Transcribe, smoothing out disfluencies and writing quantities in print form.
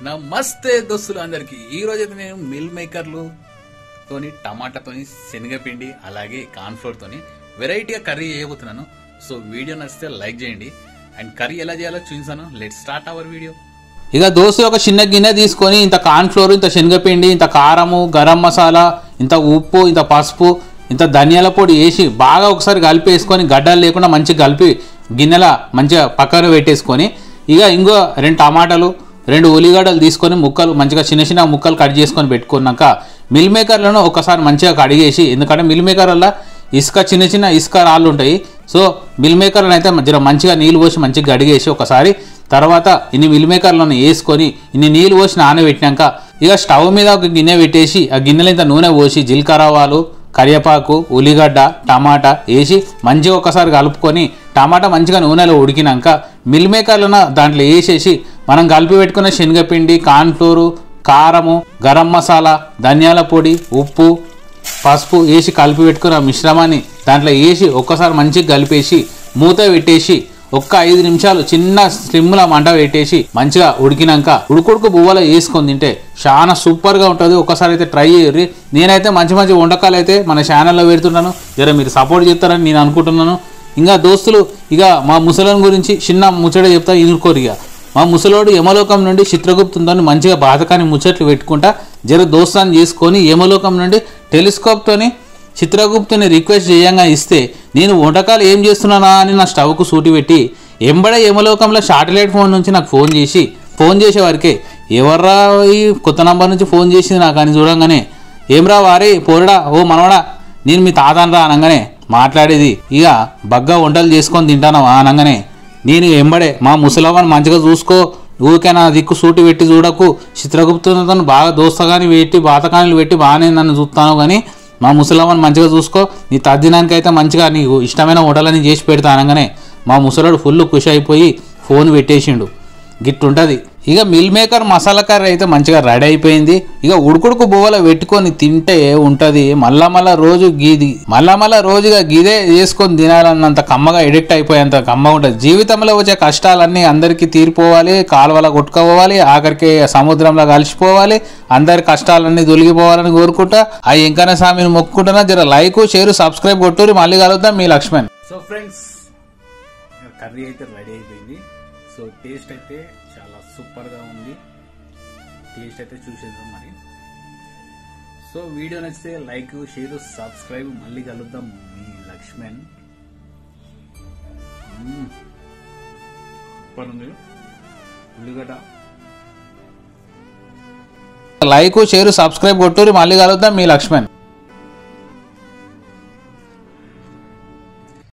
నమస్తే దోస్తులు అందరికి ఈ రోజు అయితే నేను మిల్ మేకర్లు తోని టమాటాతోని శనగపిండి అలాగే కార్న్ ఫ్లోర్ తోని వెరైటీగా కర్రీ చేయబోతున్నాను. సో వీడియో నచ్చితే లైక్ చేయండి అండ్ కర్రీ ఎలా చేయాలో చూపిస్తాను. Let's start our video. ఇక దోస్తులు ఒక చిన్న గిన్నె తీసుకొని ఇంత కార్న్ ఫ్లోర్, ఇంత శనగపిండి, ఇంత కారము, గరం మసాలా, ఇంత ఉప్పు, ఇంత పసుపు, ఇంత ధనియాల పొడి వేసి బాగా ఒకసారి కలిపి వేసుకొని గడ్డలు లేకుండా మంచిగా కలిపి గిన్నెల మంచిగా పక్కన పెట్టేసుకొని ఇక ఇంకో 2 టమాటాలు 2 ఉల్లిగడ్డలు తీసుకొని ముక్కలు మంచిగా చిన్న చిన్న ముక్కలు కట్ చేసుకొని పెట్టుకున్నాక మిల్ మేకర్లను ఒకసారి మంచిగా కడిగేసి, ఎందుకంటే మిల్ మేకర్లలో ఇసుక చిన్న చిన్న ఇసుక రాళ్ళు ఉంటాయి. సో మిల్ మేకర్లను అయితే మంచిగా నీళ్ళు పోసి మంచిగా కడిగేసి ఒకసారి తర్వాత ఇన్ని మిల్ మేకర్లను వేసుకొని ఇన్ని నీళ్ళు పోసి నానబెట్టినాక ఇక స్టవ్ మీద ఒక గిన్నె పెట్టేసి ఆ గిన్నెలో ఇంత నూనె పోసి జీలకర్ర ఆవాలు, కరివేపాకు, ఉల్లిగడ్డ, టమాటా వేసి మంచిగా ఒకసారి కలుపుకొని టమాటా మంచిగా నూనెలో ఉడికినాక మిల్ మేకర్లను దాంట్లో వేసేసి మనం కలిపి పెట్టుకున్న శనగపిండి, కార్న్ ఫ్లోరు, కారము, గరం మసాలా, ధనియాల పొడి, ఉప్పు, పసుపు వేసి కలిపి పెట్టుకున్న మిశ్రమాన్ని దాంట్లో వేసి ఒక్కసారి మంచిగా కలిపేసి మూత పెట్టేసి ఒక్క 5 నిమిషాలు చిన్న స్లిమ్ల మంట పెట్టేసి మంచిగా ఉడికినాక ఉడుకుడుకు బువ్వలో వేసుకొని తింటే చాలా సూపర్గా ఉంటుంది. ఒకసారి అయితే ట్రై చేయర్రి. నేనైతే మంచి మంచి వంటకాలు అయితే మన ఛానల్లో పెడుతున్నాను, జర మీరు సపోర్ట్ చేస్తారని నేను అనుకుంటున్నాను. ఇంకా దోస్తులు ఇక మా ముసలోని గురించి చిన్న ముచ్చట చెప్తా, ఇనుకోరు. ఇక మా ముసలోడు యమలోకం నుండి చిత్రగుప్తంతో మంచిగా బాధకాన్ని ముచ్చట్లు పెట్టుకుంటా జర దోస్తాన్ని చేసుకొని యమలోకం నుండి టెలిస్కోప్తోని చిత్రగుప్తుని రిక్వెస్ట్ చేయంగా ఇస్తే నేను వంటకాలు ఏం చేస్తున్నానా అని నా స్టవ్కు సూటి పెట్టి ఎంబడే యమలోకంలో శాటిలైట్ ఫోన్ నుంచి నాకు ఫోన్ చేసే వారికే ఎవర్రా ఈ కొత్త నంబర్ నుంచి ఫోన్ చేసింది నాకు అని చూడంగానే ఏమ్రా వారి పోరడా, ఓ మనవడా, నేను మీ తాతనరా అనగానే మాట్లాడేది ఇక బగ్గా వంటలు చేసుకొని తింటానవా అనగానే నేను ఎంబడే మా ముసలవ్వని మంచిగా చూసుకో, ఊరికే నా దిక్కు సూటి పెట్టి చూడకు, చిత్రగుప్తునితో బాగా దోస్తగాని పెట్టి బాతకాయలు పెట్టి బాగానే నన్ను చూస్తాను, కానీ మా ముసలమ్మని మంచిగా చూసుకో, నీ తద్దినానికి అయితే మంచిగా నీకు ఇష్టమైన వంటలని చేసి పెడతా అనగానే మా ముసలాడు ఫుల్ ఖుషి అయిపోయి ఫోన్ పెట్టేసిండు. గిట్టుంటుంది. ఇక మిల్ మేకర్ మసాలా కర్రీ అయితే మంచిగా రెడీ అయిపోయింది. ఇక ఉడుకుడుకు బువ్వలో పెట్టుకొని తింటే ఉంటుంది మళ్ళా రోజుగా గిదే చేసుకొని తినాలన్నంత కమ్మగా ఎడిక్ట్ అయిపోయేంత కమ్మగా ఉంటుంది. జీవితంలో వచ్చే కష్టాలన్నీ అందరికీ తీరిపోవాలి, కాలువలో కొట్టుకోవాలి, ఆఖరికి సముద్రంలో కలిసిపోవాలి, అందరి కష్టాలన్నీ తొలగిపోవాలని కోరుకుంటా ఆ వెంకన్న స్వామిని మొక్కుకుంటున్నా. జర లైక్, షేర్, సబ్స్క్రైబ్ కొట్టుర్రి. మళ్ళీ కలుద్దాం, మీ లక్ష్మణ్. సో ఫ్రెండ్స్, కర్రీ అయితే రెడీ అయిపోయింది. సో టేస్ట్ అయితే చాలా సూపర్గా ఉంది. టేస్ట్ అయితే చూసేద్దాం మరి. సో వీడియో నచ్చితే లైక్, షేర్, సబ్స్క్రైబ్. మళ్ళీ కలుద్దాం, మీ లక్ష్మణ్. సూపర్ ఉంది ఉల్లిగడ్డ. లైక్, షేర్, సబ్స్క్రైబ్ కొట్టుర్రి. మళ్ళీ కలుద్దాం, మీ లక్ష్మణ్.